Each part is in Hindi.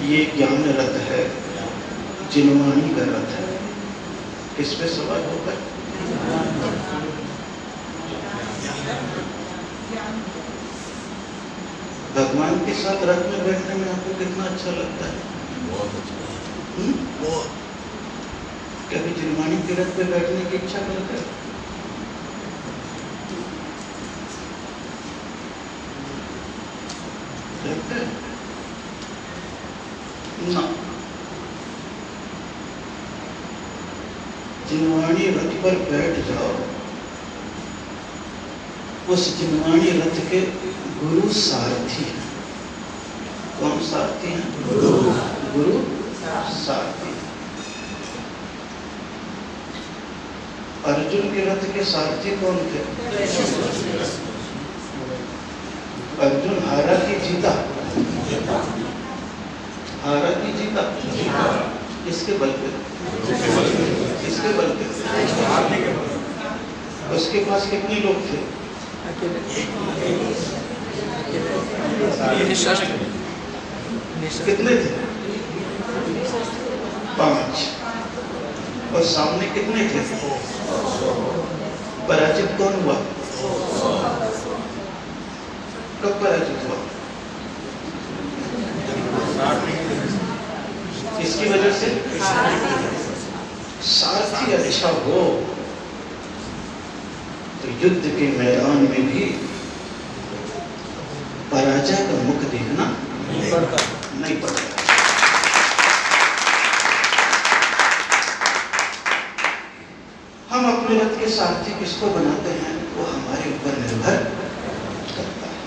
ये ज्ञान रथ है, जिनवाणी का रथ है। किस पे सवार होकर? भगवान के साथ रथ में बैठने में आपको कितना अच्छा लगता है? बहुत अच्छा। बहुत। कभी जिनवाणी के रथ पे बैठने की इच्छा करते हैं? ना। जिनवाणी रथ पर बैठ जाओ, उस जिनवाणी रथ के गुरु सारथी हैं। कौन सारथी हैं? गुरु सारथी। अर्जुन के रथ के सारथी कौन थे? अर्जुन हारा की जीता? हारा की जीता? किसके बल पे? किसके बल पे? उसके पास कितने लोग थे? कितने थे? 5। और सामने कितने थे? पराजित कौन हुआ? कब पराजित हुआ? इसकी वजह से सारथी अच्छा हो तो युद्ध के मैदान में भी पराजय का मुख देखना नहीं पड़ता। हम अपने रथ के सारथी किसको बनाते हैं वो हमारे ऊपर निर्भर करता है।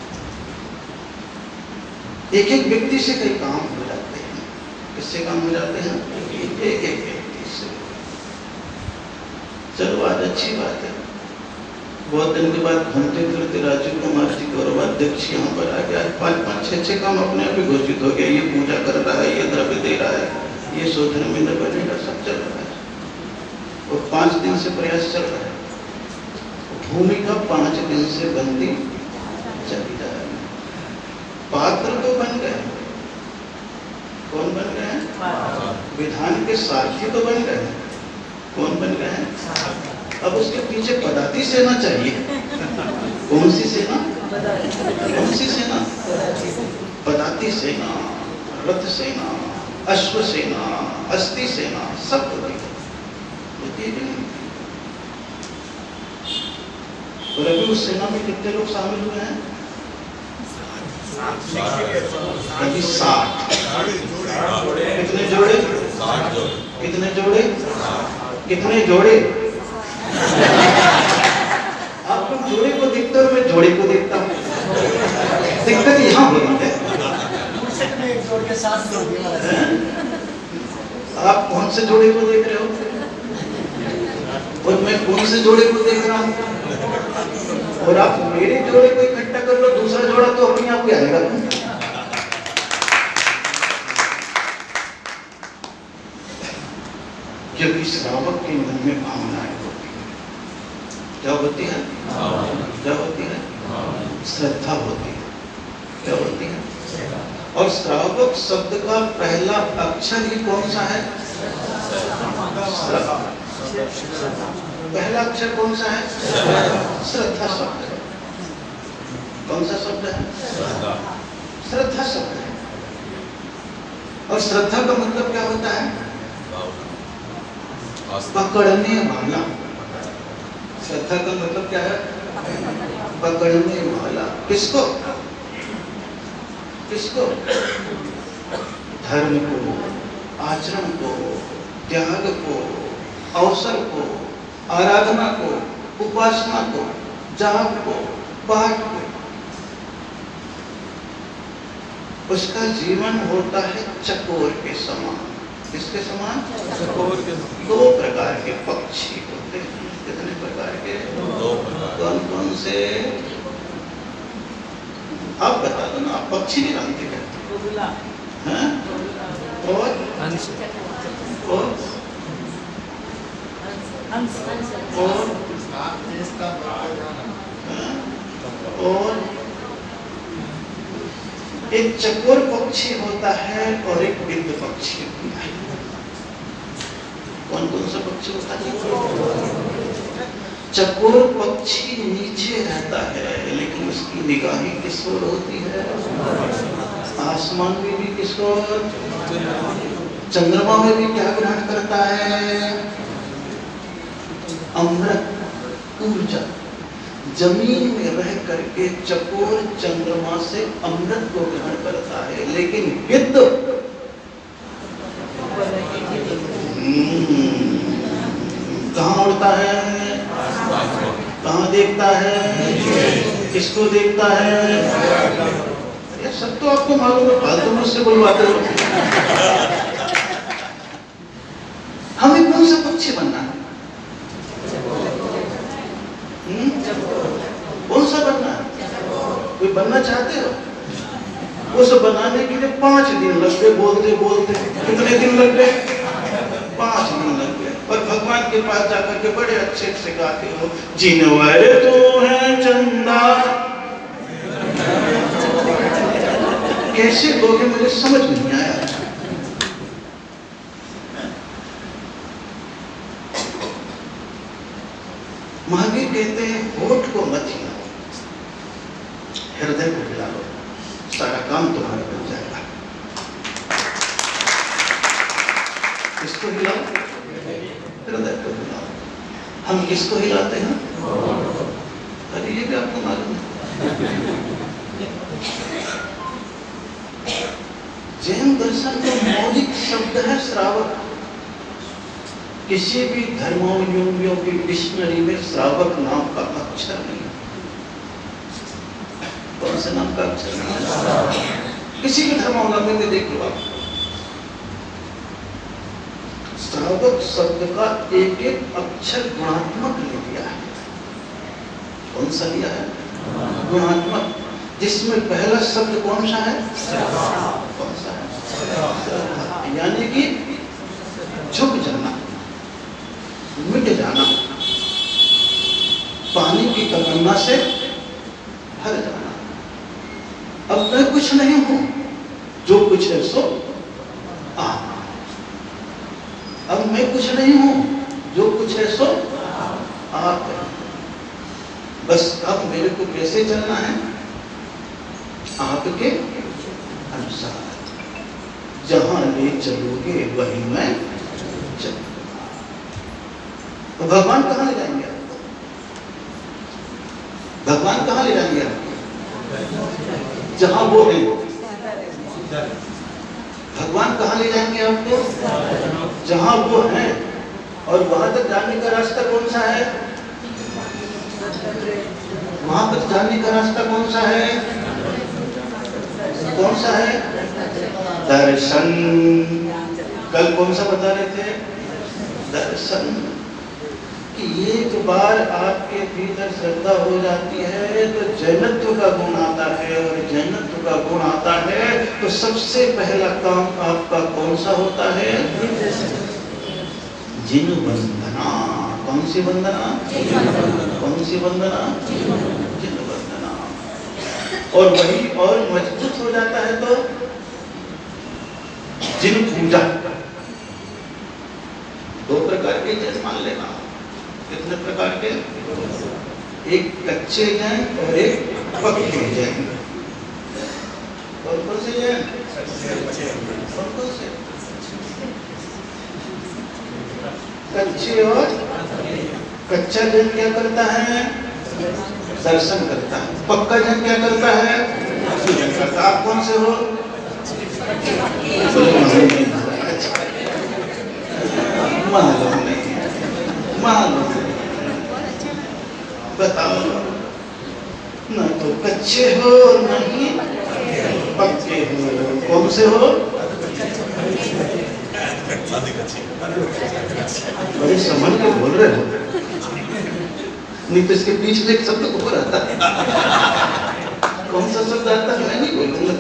एक एक व्यक्ति से कई काम हो जाते हैं। किससे काम हो जाते हैं? एक एक व्यक्ति से। चलो आज अच्छी बात है, बहुत दिन के बाद घूमते फिरते राजीव कुमार जी गौरव अध्यक्ष यहाँ पर आ गया। 5-5, 6 काम अपने आप ही घोषित हो गया। ये पूजा कर रहा है, ये द्रव्य दे रहा है, ये शोधन में बनेगा, सब चल रहा है। और 5 दिन से प्रयास चल रहा है। भूमिका 5 दिन से बनती चली जा रही है। पात्र तो बन गए, कौन बन गए हैं? विधान के सारथी तो बन गए, कौन बन गए हैं? अब उसके पीछे पदाती सेना चाहिए। कौन सी सेना? कौन सी सेना? पदाती सेना, रथ सेना, अश्व सेना, हस्ती सेना, सब होती है कि नहीं? और अभी उस सेना में कितने लोग शामिल हुए हैं? अभी 60। कितने जोड़े? कितने जोड़े? कितने जोड़े? आप लोग जोड़े को देखते हो, मैं जोड़े को देखता हूँ। दिक्कत यहाँ हो रही है। आप कौन से जोड़े को देख रहे हो और मैं कौन से जोड़े को देख रहा हूँ? और आप मेरे जोड़े को इकट्ठा कर लो, दूसरा जोड़ा तो अपने आप ही आएगा। क्योंकि श्रावक के मन में भावनाएं होती है। क्या होती है? क्या होती है? श्रद्धा होती है। क्या होती है? और श्रावक शब्द का पहला अक्षर ही कौन सा है? पहला अक्षर कौन सा है? श्रद्धा शब्द है। कौन सा शब्द है? श्रद्धा शब्द है। और श्रद्धा का मतलब क्या होता है? पकड़ने वाला। श्रद्धा का मतलब क्या है? पकड़ने वाला। किसको? किसको? धर्म को, आचरण को, त्याग को, अवसर को, आराधना को, उपासना को, जाप को, पाठ को। उसका जीवन होता है चकोर के समान। किसके समान? चकोर के। 2 प्रकार के पक्षी होते हैं। कितने प्रकार के? 2 प्रकार। कौन कौन से? आप बता दो ना, आप पक्षी नहीं जानते क्या? हैं? और हंस। और और एक चकोर पक्षी होता है और एक बिंद पक्षी होता है। कौन कौन सा पक्षी होता है? चकोर पक्षी नीचे रहता है, लेकिन उसकी निगाहें किस ओर होती है? आसमान में भी किस ओर? चंद्रमा में भी क्या ग्रहण करता है? अमृत, ऊर्जा। जमीन में रह करके चकोर चंद्रमा से अमृत को ग्रहण करता है, लेकिन गिद्ध कहाँ उड़ता है? कहाँ देखता है? किसको देखता है? ये सब तो आपको मालूम है, फालतू मुझसे बुलवाते हो। हमें कौन सा पक्षी बनना है? कौन सा बनना है? कोई बनना चाहते हो? उस बनाने के लिए 5 दिन लग गए, बोलते बोलते। कितने दिन लग गए? 5 दिन लग गए। और भगवान के पास जाकर के बड़े अच्छे से गाते हो, जिनवर तो है चंदा। कैसे लोगे मुझे समझ नहीं आया। महावीर कहते हैं होठ को मत हिलाओ, हृदय को हिला लो, सारा काम तुम्हारा बन जाएगा। किसको हिलाओ? हृदय को हिलाओ। हम किसको हिलाते हैं? अरे ये भी आपको मालूम है। जैन दर्शन का मौलिक शब्द है श्रावक। किसी भी धर्मावलंबियों की डिक्शनरी में श्रावक नाम का अक्षर नहीं है। कौन से नाम का अक्षर नहीं है? किसी भी धर्मावलंबी में देख लो आप। श्रावक शब्द का एक एक अक्षर गुणात्मक ले लिया है। कौन सा लिया है? गुणात्मक। जिसमें पहला शब्द कौन सा है? कौन सा है? यानी कि झुक जाना, मिट कामना से भर जाना। अब मैं कुछ नहीं हूं, जो कुछ है सो आप। अब मैं कुछ नहीं हूं, जो कुछ है सो आप है। बस अब मेरे को कैसे चलना है? आपके अनुसार। जहां ले चलोगे वहीं मैं चलूंगा। तो भगवान कहां ले जाएंगे आपको? भगवान कहां ले जाएंगे आपको? जहां वो है। भगवान कहां ले जाएंगे आपको? जहां वो है। और वहां तक जाने का रास्ता कौन सा है? वहां तक जाने का रास्ता कौन सा है? कौन सा है? दर्शन। कल कौन सा बता रहे थे? दर्शन। कि एक बार आपके भीतर श्रद्धा हो जाती है तो जैनत्व का गुण आता है, और जैनत्व का गुण आता है तो सबसे पहला काम आपका कौन सा होता है? जिन वंदना। कौन सी वंदना? कौन सी वंदना? जिन वंदना। और वही और मजबूत हो जाता है तो जिन पूजा। दो प्रकार के जैन मान लेना। कितने प्रकार के? एक कच्चे जैन और एक पक्के जैन। कौन से जैन? कौन से? कच्चे और कच्चा जैन क्या करता है? दर्शन करता है। पक्का जैन क्या करता है? पूजन करता है। आप कौन से हो? मालूम नहीं, मालूम बताओ ना। तो कच्चे हो नहीं पक्के हो। कौन से हो? बड़े समझ के बोल रहे हो, नहीं तो इसके पीछे एक शब्द ऊपर आता है। कौन सा शब्द आता है? मैं नहीं बोलूंगा।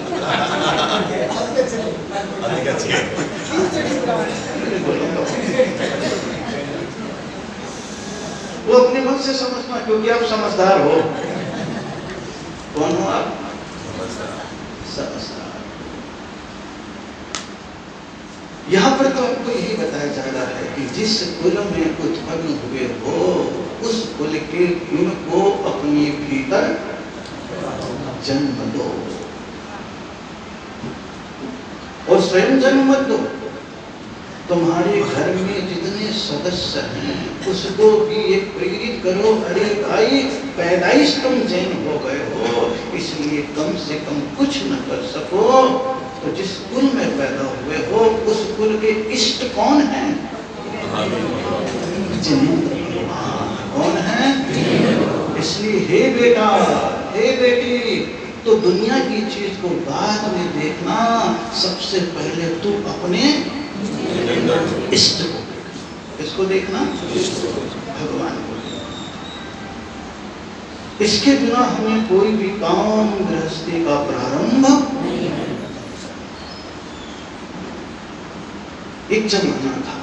वो अपने मन से समझना, क्योंकि आप समझदार हो। कौन हो आप? समझदार। यहाँ पर तो आपको यही बताया जा रहा है कि जिस कुल में उत्पन्न हुए हो उस कुल के गुण को अपने भीतर जन्म दो, और स्वयं जन्म मत दो। तुम्हारे घर में जितने सदस्य हैं उसको भी एक प्रेरित करो, अरे भाई पैदाइश तुम जैन हो गए हो, इसलिए कम से कम कुछ न कर सको तो जिस कुल में पैदा हुए हो उस कुल के इष्ट कौन हैं? जिनेंद्र भगवान। कौन है? इसलिए हे बेटा, हे बेटी, तो दुनिया की चीज को बाद में देखना, सबसे पहले तू अपने इष्ट को। किसको देखना? भगवान को। इसके बिना हमें कोई भी काम गृहस्थी का प्रारंभ नहीं है। एक जमाना था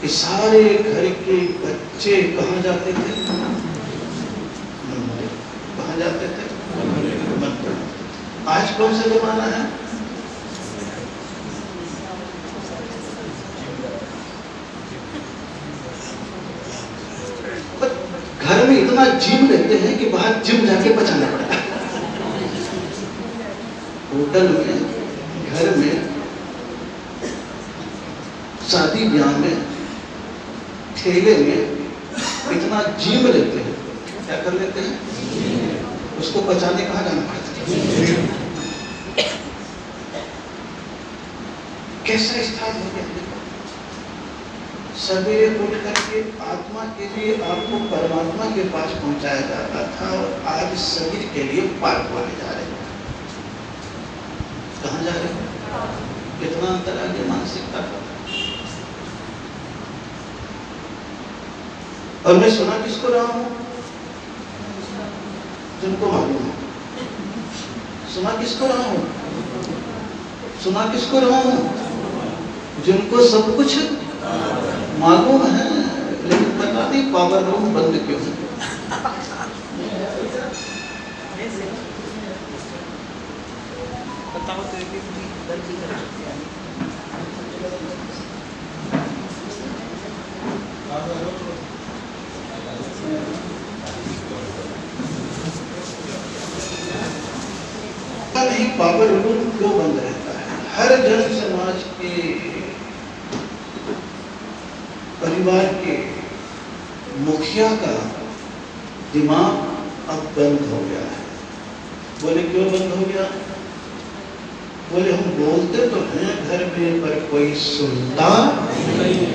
कि सारे घर के बच्चे कहाँ जाते थे? मंदिर। कहाँ जाते थे? मंदिर। आज कौन सा जमाना है? घर में इतना जिम लेते हैं कि बाहर जिम जाके पचाना पड़ता है। होटल में, घर में, शादी ब्याह में, ठेले में इतना जिम लेते हैं। क्या कर लेते हैं? उसको पचाने कहाँ जाना पड़ता है? कैसा स्थान हो गया? सवेरे उठ करके आत्मा के लिए आपको परमात्मा के पास पहुंचाया जाता था, और आज शरीर के लिए पार्क होने जा रहे हैं। कहाँ जा रहे हैं? कितना अंतर आ गया मानसिकता का। और मैं सुना किसको रहा हूं? जिनको मालूम है। सुना किसको रहा हूं? सुना किसको रहा हूं? जिनको सब कुछ मालूम है, लेकिन पता नहीं पावर रूम बंद क्यों है। बताओ तो एक गलती कर सकते हैं। नहीं, पावर रूम क्यों बंद रहता है? हर जन समाज के परिवार के मुखिया का दिमाग अब बंद हो गया है। बोले क्यों बंद हो गया? बोले हम बोलते तो हैं घर में, पर कोई सुनता नहीं।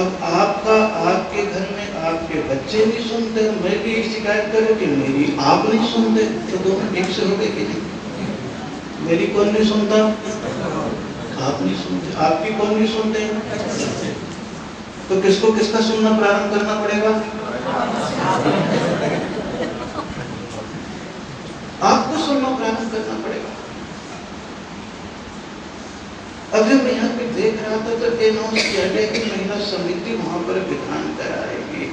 अब आपके घर में आपके बच्चे नहीं सुनते, मैं भी शिकायत करूं कि मेरी आप नहीं सुनते, तो दोनों ठीक से हो गए कि नहीं? मेरी कौन नहीं सुनता? आप नहीं सुनते। आपकी कौन नहीं सुनते? तो किसको किसका सुनना प्रारंभ करना पड़ेगा? आपको सुनना प्रारंभ करना पड़ेगा। अभी मैं यहाँ पे देख रहा था तो अनाउंस किया गया कि महिला समिति वहां पर विधान कराएगी।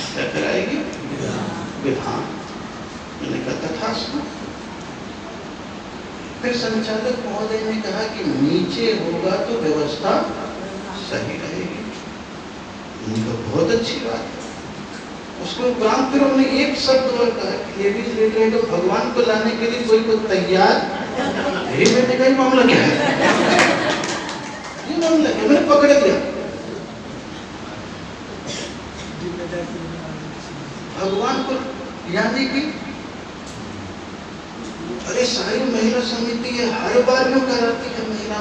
क्या कराएगी? विधान। मैंने कहा तथास्तु। फिर संचालक महोदय ने कहा कि नीचे होगा तो व्यवस्था सही रहेगी। मैंने कहा बहुत अच्छी बात है। उसके उपरांत फिर उन्होंने एक शब्द और कहा कि ये भी रिलेटेड है, भगवान को लाने के लिए कोई को तैयार है। मैंने कहा मामला क्या है? ये मामला क्या? मैंने पकड़ लिया। भगवान को यानी कि अरे सारी महिला समिति है, हर बार क्यों कराती है महिला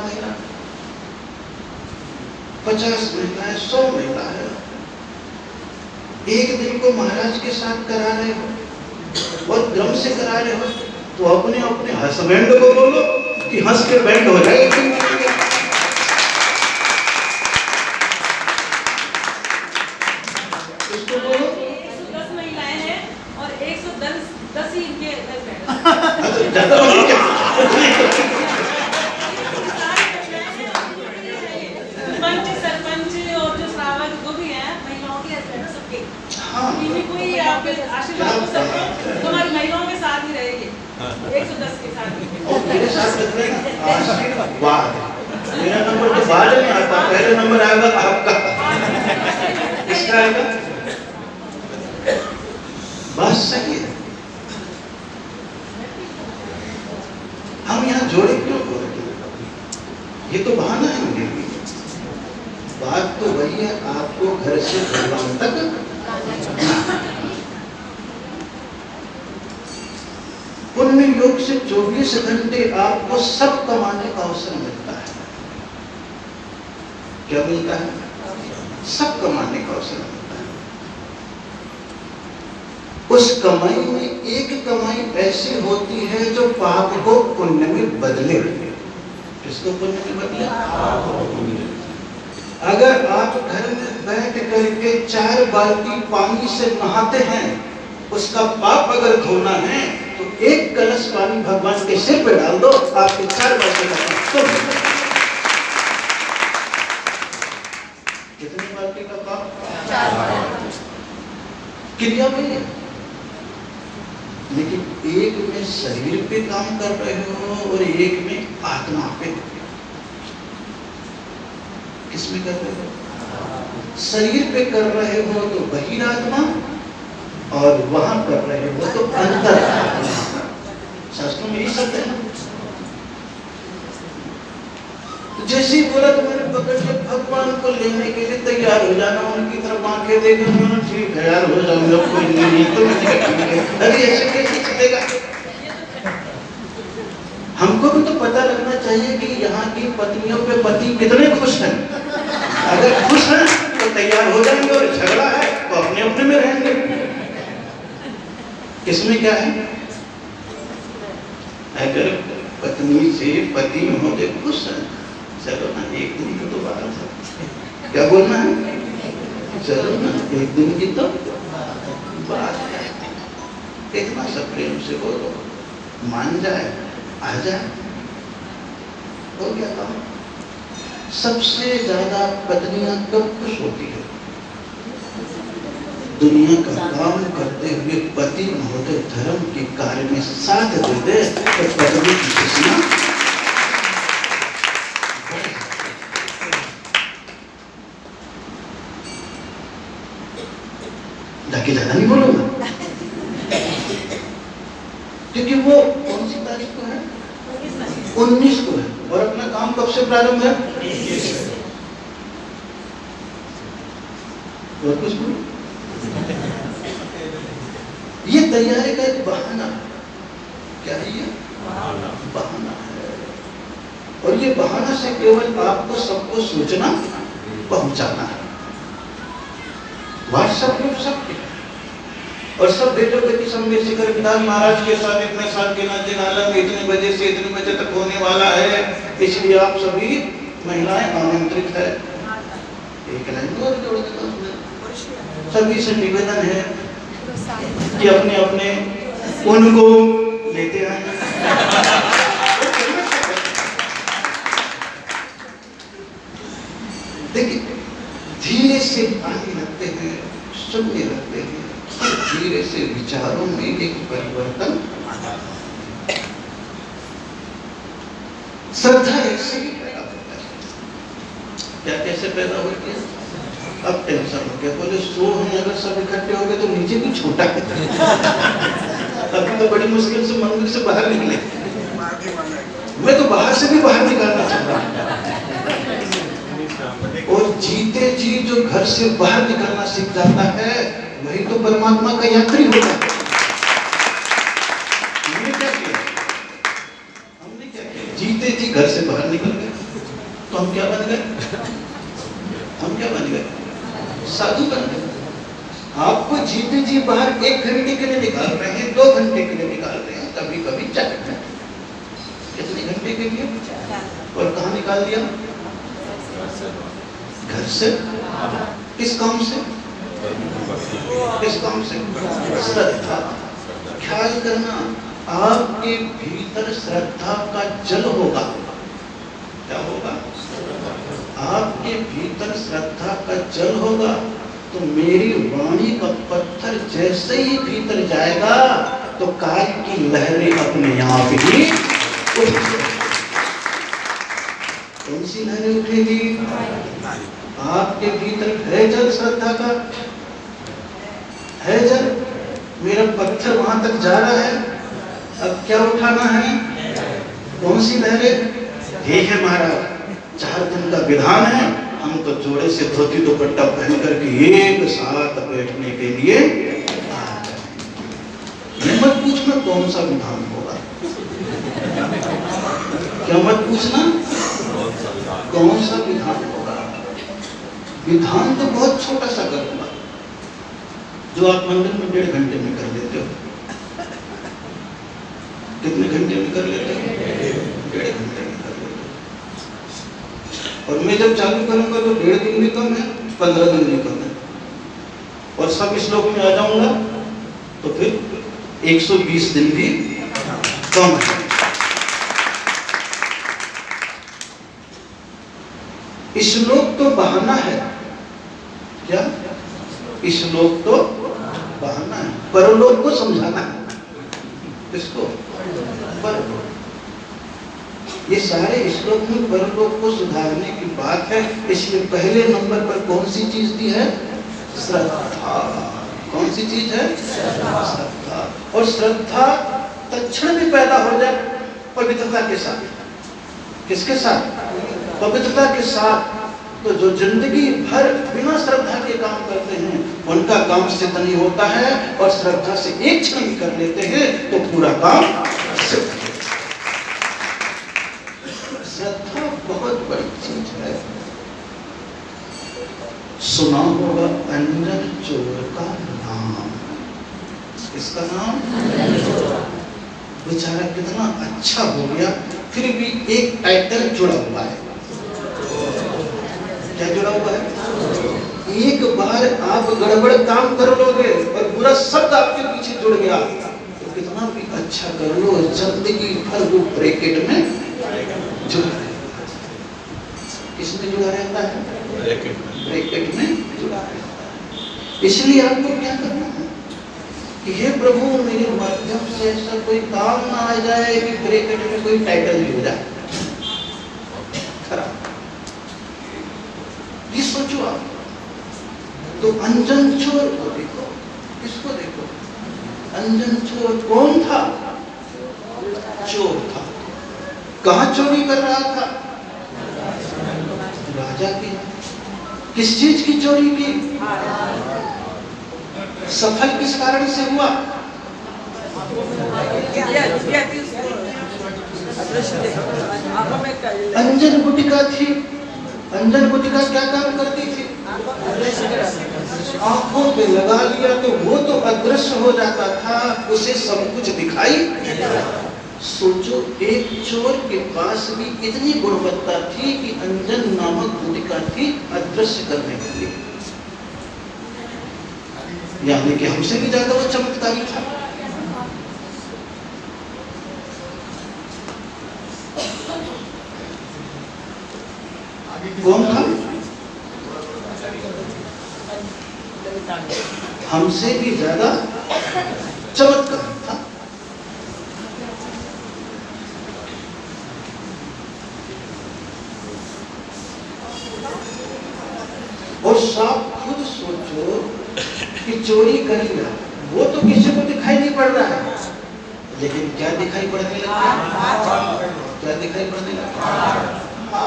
50 महिला है, 100 महिला है। एक दिन को महाराज के साथ करा रहे हो और क्रम से करा रहे हो, तो अपने अपने हस्बैंड को बोलो कि हंस के बैंड हो जाए। इसको बोलो 110 महिलाएं हैं और 110 ही इनके पंच सरपंच और जो श्रावक जो भी है महिलाओं के हस्बैंड सबके। हाँ। कोई आपके आशीर्वाद हो सकते तुम्हारी महिलाओं के साथ ही रहेगी 110 के साथ। और मेरे साथ कितने आशीर्वाद। मेरा नंबर तो बाद में आता, पहले नंबर आएगा आपका। किसका आएगा? बस सही है। हम यहाँ जोड़े क्यों हो रहे हैं? ये तो बहाना है मेरे लिए। बात तो वही है, आपको घर से भगवान तक पुण्य योग से 24 घंटे आपको सब कमाने का अवसर मिलता है। क्या मिलता है? सब कमाने का अवसर मिलता है। उस कमाई में एक कमाई ऐसी होती है जो पाप को पुण्य में बदले। किसको पुण्य में बदले? अगर आप घर में बैठ करके 4 बाल्टी पानी से नहाते हैं, उसका पाप अगर धोना है तो एक कलश पानी भगवान के सिर पे डाल दो, आपके 4 बाल्टी का पाप धो। कितनी बाल्टी का पाप? 4। क्रिया में है, लेकिन एक में शरीर पे काम कर रहे हो और एक में आत्मा पे। किसमें कर रहे हो? शरीर पे कर रहे हो तो बहिरात्मा, और वहां कर रहे हो तो अंतरात्मा। शास्त्रों में ये शब्द है ना। तो जैसे ही बोला तो मैंने पकड़ के भगवान को लेने के लिए तैयार हो जाना। उनकी तरफ आंखें देखे, उन्होंने ठीक है यार हो जाऊंगा, कोई नहीं तो अरे ऐसे कैसे चलेगा? हमको भी तो पता लगना चाहिए कि यहाँ की पत्नियों पे पति कितने खुश हैं। अगर खुश हैं तो तैयार हो जाएंगे, और झगड़ा है तो अपने अपने में रहेंगे। किसमें क्या है? अगर पत्नी से पति महोदय खुश है, चलो ना एक दिन की तो बात है। क्या बोलना है? चलो ना एक दिन की तो बात है। इतना सब प्रेम से बोलो, मान जाए, आ जाए, हो गया काम। सबसे ज्यादा पत्नियां कब खुश होती है? दुनिया का काम करते हुए पति महोदय धर्म के कार्य में साथ दे दे तो पत्नी की खुशियां जाके ज्यादा नहीं बोलूंगा, क्योंकि वो कौन सी तारीख को है? 19 को है। और अपना काम कब से प्रारंभ है? और कुछ बोलो। ये तैयारी का एक बहाना है। क्या है ये? बहाना है। और ये बहाना से केवल आपको सबको सूचना पहुंचाना है। व्हाट्सएप ग्रुप सबके और सब भेजोगे कि संबित शिखर विधान महाराज के साथ इतने साल के नाचे नालम इतने बजे से इतने बजे तक होने वाला है, इसलिए आप सभी महिलाएं आमंत्रित है। एक लाइन और जोड़ देता उसमें, सभी से निवेदन है कि अपने अपने उनको लेते आए। देखिए धीरे से आगे लगते हैं, सुनने लगते हैं, धीरे से विचारों में एक परिवर्तन। श्रद्धा ऐसे ही पैदा होता है। क्या कैसे पैदा होती है? अब टेंशन हो गया, बोले सो हैं अगर सब इकट्ठे हो गए तो नीचे भी छोटा है। अभी तो बड़ी मुश्किल से मंदिर से बाहर निकले, मैं तो बाहर से भी बाहर निकालना चाहता हूँ। और जीते जी जो घर से बाहर निकलना सीख जाता है वही तो परमात्मा का यात्री होता है। हमने क्या किया? जीते जी घर से बाहर निकल गए तो हम क्या बन गए? साधु बन गए। आपको जीते जी बाहर 1 घंटे के लिए निकाल रहे हैं, 2 घंटे के लिए निकाल रहे हैं, कभी कभी 4 घंटे। कितने घंटे के लिए? और कहाँ निकाल दिया? घर से। किस काम से? श्रद्धा। ख्याल करना, आपके भीतर श्रद्धा का जल होगा। क्या होगा? आपके भीतर श्रद्धा का जल होगा तो मेरी वाणी का पत्थर जैसे ही भीतर जाएगा तो काल की लहरें अपने आप ही उठेगी। कौन सी लहरें उठेगी? आपके भीतर है जल श्रद्धा का, है जल। मेरा पत्थर वहां तक जा रहा है, अब क्या उठाना है? कौन सी लहरें? हे है महाराज, 4 दिन का विधान है, हम तो जोड़े से धोती दुपट्टा पहन करके एक साथ बैठने के लिए। मत पूछना कौन सा विधान होगा, क्या मत पूछना कौन सा विधान होगा। विधान तो बहुत छोटा सा करूंगा जो आप मंदिर में 1.5 घंटे में कर लेते हो। कितने घंटे में कर लेते हो? 1.5 घंटे में कर लेते हो। और मैं जब चालू करूंगा तो 1.5 दिन भी कम है, 15 दिन भी कम है, और सब श्लोक में आ जाऊंगा तो फिर 120 दिन भी कम है। श्लोक तो बहाना है। क्या? श्लोक तो बहाना है, परलोक को समझाना है। किसको? परलोक। ये सारे श्लोक में परलोक को सुधारने की बात है, इसलिए पहले नंबर पर कौन सी चीज दी है? श्रद्धा। कौन सी चीज है? श्रद्धा। और श्रद्धा तत्क्षण भी पैदा हो जाए पवित्रता के साथ। किसके साथ? पवित्रता के साथ। तो जो जिंदगी भर बिना श्रद्धा के काम करते हैं उनका काम सिद्ध नहीं होता है, और श्रद्धा से एक क्षण भी कर लेते हैं तो पूरा काम सिद्ध। श्रद्धा बहुत बड़ी चीज है। सुना होगा अंजन चोर का नाम। इसका नाम बेचारा कितना अच्छा हो गया, फिर भी एक टाइटल जुड़ा हुआ है। क्या जुड़ा हुआ है? एक बार आप गड़बड़ काम कर लोगे और बुरा शब्द आपके पीछे जुड़ गया तो कितना भी अच्छा कर लो, जिंदगी भर वो ब्रैकेट में जुड़ा रहता है। किसमें जुड़ा रहता है? ब्रैकेट में जुड़ा रहता है। इसलिए आपको क्या करना है कि हे प्रभु मेरे माध्यम से ऐसा कोई काम ना आ जाए कि ब्रैकेट में कोई टाइटल भी हो जाए खराब। ये सोचो आप। तो अंजन चोर को देखो, किसको देखो? अंजन चोर कौन था? चोर था। कहां चोरी कर रहा था? राजा की। किस चीज की चोरी की? सफल किस कारण से हुआ? अंजन गुटिका थी। अंजन गुटिका क्या काम करती थी? आंखों पे लगा लिया तो वो तो अदृश्य हो जाता था, उसे सब कुछ दिखाई। सोचो एक चोर के पास भी इतनी गुणवत्ता थी कि अंजन नामक गुटिका थी अदृश्य करने के लिए, यानी कि हमसे भी ज्यादा वो चमत्कारी था। कौन था? हमसे भी ज्यादा चमत्कारी था। और साहब खुद सोचो कि चोरी कर लिया, वो तो किसी को दिखाई नहीं पड़ रहा है, लेकिन क्या दिखाई पड़ने लगा? क्या दिखाई पड़ने लगा?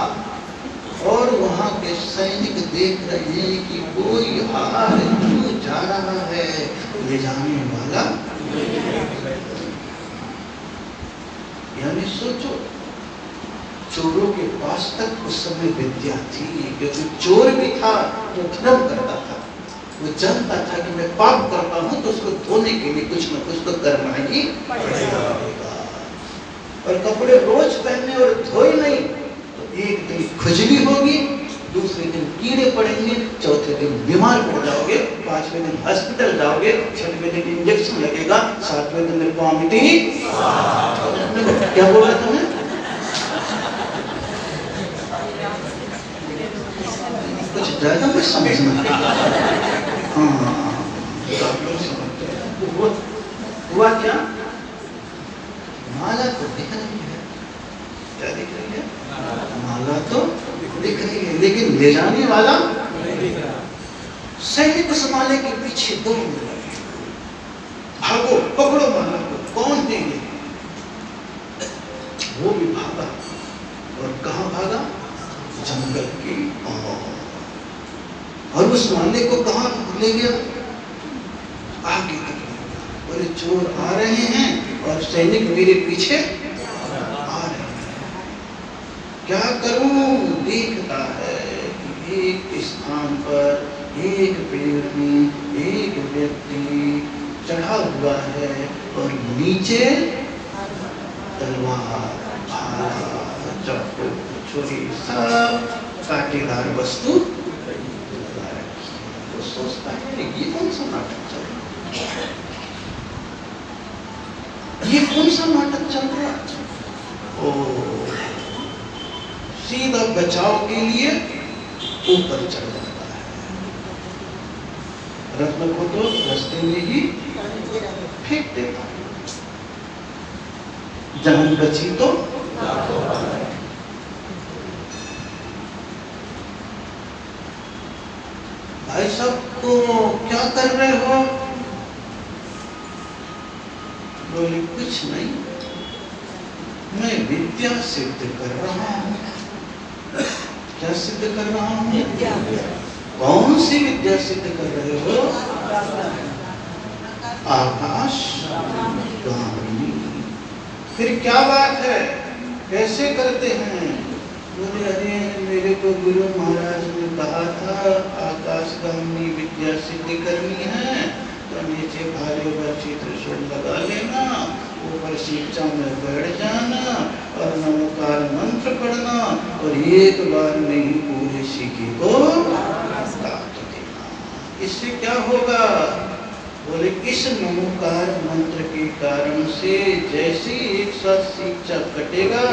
और वहां के सैनिक देख रहे हैं कि कोई हार क्यों जा रहा है, ले जाने वाला। यानी सोचो चोरों के पास तक उस समय विद्या थी, क्योंकि चोर भी था जो धर्म करता था। वो जानता था कि मैं पाप करता हूं तो उसको धोने के लिए कुछ न कुछ तो करना ही पड़ेगा। और कपड़े रोज पहनने और धोए नहीं तो एक दिन खुजली होगी, दूसरे दिन कीड़े पड़ेंगे, चौथे दिन बीमार पड़ जाओगे, पांचवें दिन हॉस्पिटल जाओगे, छठवें दिन इंजेक्शन लगेगा, सातवें दिन वॉमिटिंग। क्या बोल रहे तुम्हें? कुछ ज्यादा मत समझना। हाँ, हुआ क्या? माला तो दिख रही है। क्या दिख रही है? माला तो दिख रही है, लेकिन ले जाने वाला सैनिक उस माले के पीछे दौड़ लगे। भागो, पकड़ो माला को, कौन देंगे? वो भी भागा। और कहां भागा? जंगल की ओर। और उस माले को कहां ले गया? आगे तक। बोले चोर आ रहे हैं और सैनिक मेरे पीछे आ रहे हैं, क्या करूं? देखता है कि एक स्थान पर एक पेड़ में एक व्यक्ति चढ़ा हुआ है और नीचे तलवार, भाला, चाकू, छुरी, सब कांटेदार वस्तु लगा रखी है। वो सोचता है ये कौन सा नाटक चल रहा है? ये कौन सा नाटक चल रहा है? ओ, सीधा बचाव के लिए ऊपर चढ़ जाता है। रत्न को तो रास्ते में ही फेंक देता है। जान बची तो भाई साहब को क्या कर रहे हो? बोले कुछ नहीं, मैं विद्या सिद्ध कर रहा हूं। क्या सिद्ध कर रहा हूं? कौन सी विद्या सिद्ध कर रहे हो? आकाश गामी। फिर क्या बात है, कैसे करते हैं? बोले अरे मेरे को गुरु महाराज ने कहा था आकाशगामी विद्या सिद्धि करनी है, तो नीचे भाले वर्षी त्रिशूल लगा लेना, ऊपर शिक्षा में बैठ जाना और नमोकार मंत्र पढ़ना और एक बार नहीं पूरे सीखे को काट देना। इससे क्या होगा? बोले इस नमोकार मंत्र के कारण से जैसे एक साथ शिक्षा कटेगा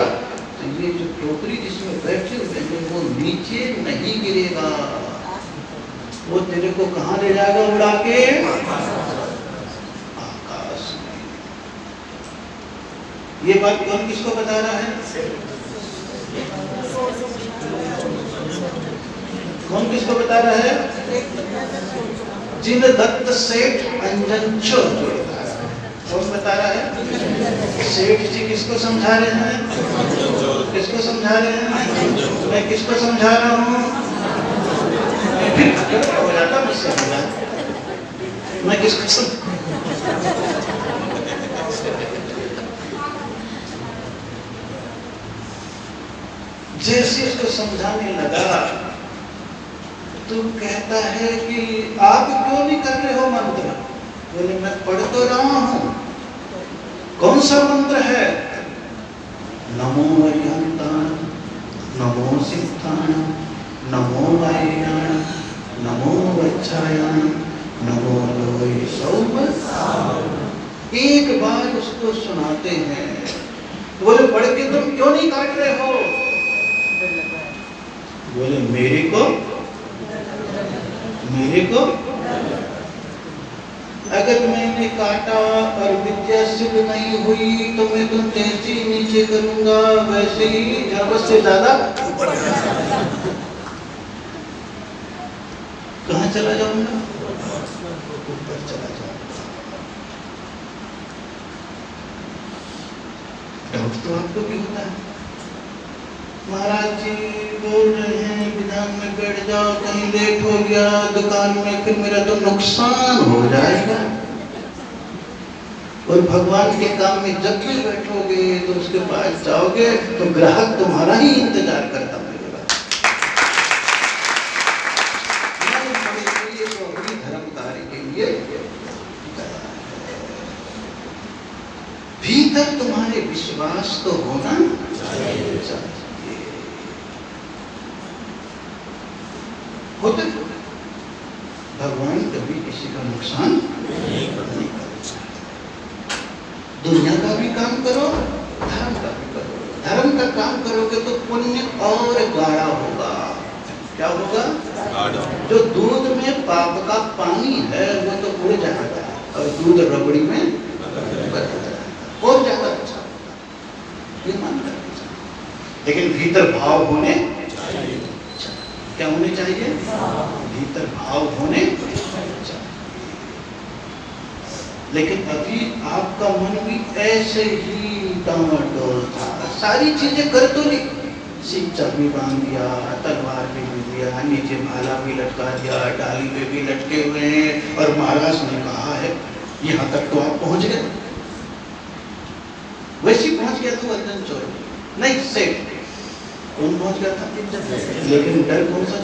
तो ये जो टोकरी जिसमें बैठे हुए हैं वो नीचे नहीं गिरेगा। वो तेरे को कहाँ ले जाएगा उड़ा के? आकाश में। ये बात कौन किसको बता रहा है? कौन किसको बता रहा है? जिन दत्त सेठ अंजन चोर को बता रहा है। कौन बता रहा है? सेठ जी किसको समझा रहे हैं? किसको समझा रहे हैं? मैं किसको समझा रहा हूँ? फिर हो जाता मुझसे बोला मैं किसको जैसे उसको समझाने लगा तो कहता है कि आप क्यों नहीं कर रहे हो मंत्र? बोले मैं पढ़ तो रहा हूं। कौन सा मंत्र है? नमो अरिहंताण, नमो सिद्धाण, नमो वायुयाण, नमो वच्छायाण, नमो लोय सौम। एक बार उसको सुनाते हैं। बोले पढ़ के तुम क्यों नहीं काट रहे हो? बोले मेरे को अगर मैंने काटा और विद्या सिद्ध नहीं हुई तो मैं तुम जैसे ही नीचे करूंगा वैसे ही जरूरत से ज्यादा ऊपर कहाँ चला जाऊंगा? ऊपर चला जाऊंगा। डाउट तो आपको भी होता है। महाराज जी बोल रहे हैं विधान में बैठ जाओ, कहीं लेट हो गया दुकान में फिर मेरा तो नुकसान हो जाएगा। और भगवान के काम में जब भी बैठोगे तो उसके पास जाओगे तो ग्राहक तुम्हारा ही इंतजार करता मिलेगा। धर्म कार्य के लिए भीतर तुम्हारे विश्वास तो होना चाहिए। होते भगवान कभी किसी का नुकसान नहीं करते। दुनिया का भी काम करो, धर्म का भी करो। धर्म का काम करोगे तो पुण्य और गाढ़ा होगा। क्या होगा? जो दूध में पाप का पानी है वो तो उड़ जाएगा और दूध रबड़ी में और ज्यादा अच्छा होगा। ये मान करके चलो। लेकिन भीतर भाव होने चाहिए। क्या होने चाहिए? भीतर भाव होने चाहिए। लेकिन अभी आपका मन भी ऐसे ही डामाडोल था। सारी चीजें कर तो ली, शिक्षा भी बांध दिया, तलवार भी मिल दिया, नीचे भाला भी लटका दिया, डाली पे भी लटके हुए हैं और महाराज ने कहा है यहाँ तक तो आप पहुंच गए। वैसे पहुंच गया तो अंजन चोर नहीं सेठ कौन पहुंच गया था? लेकिन डर कौन सा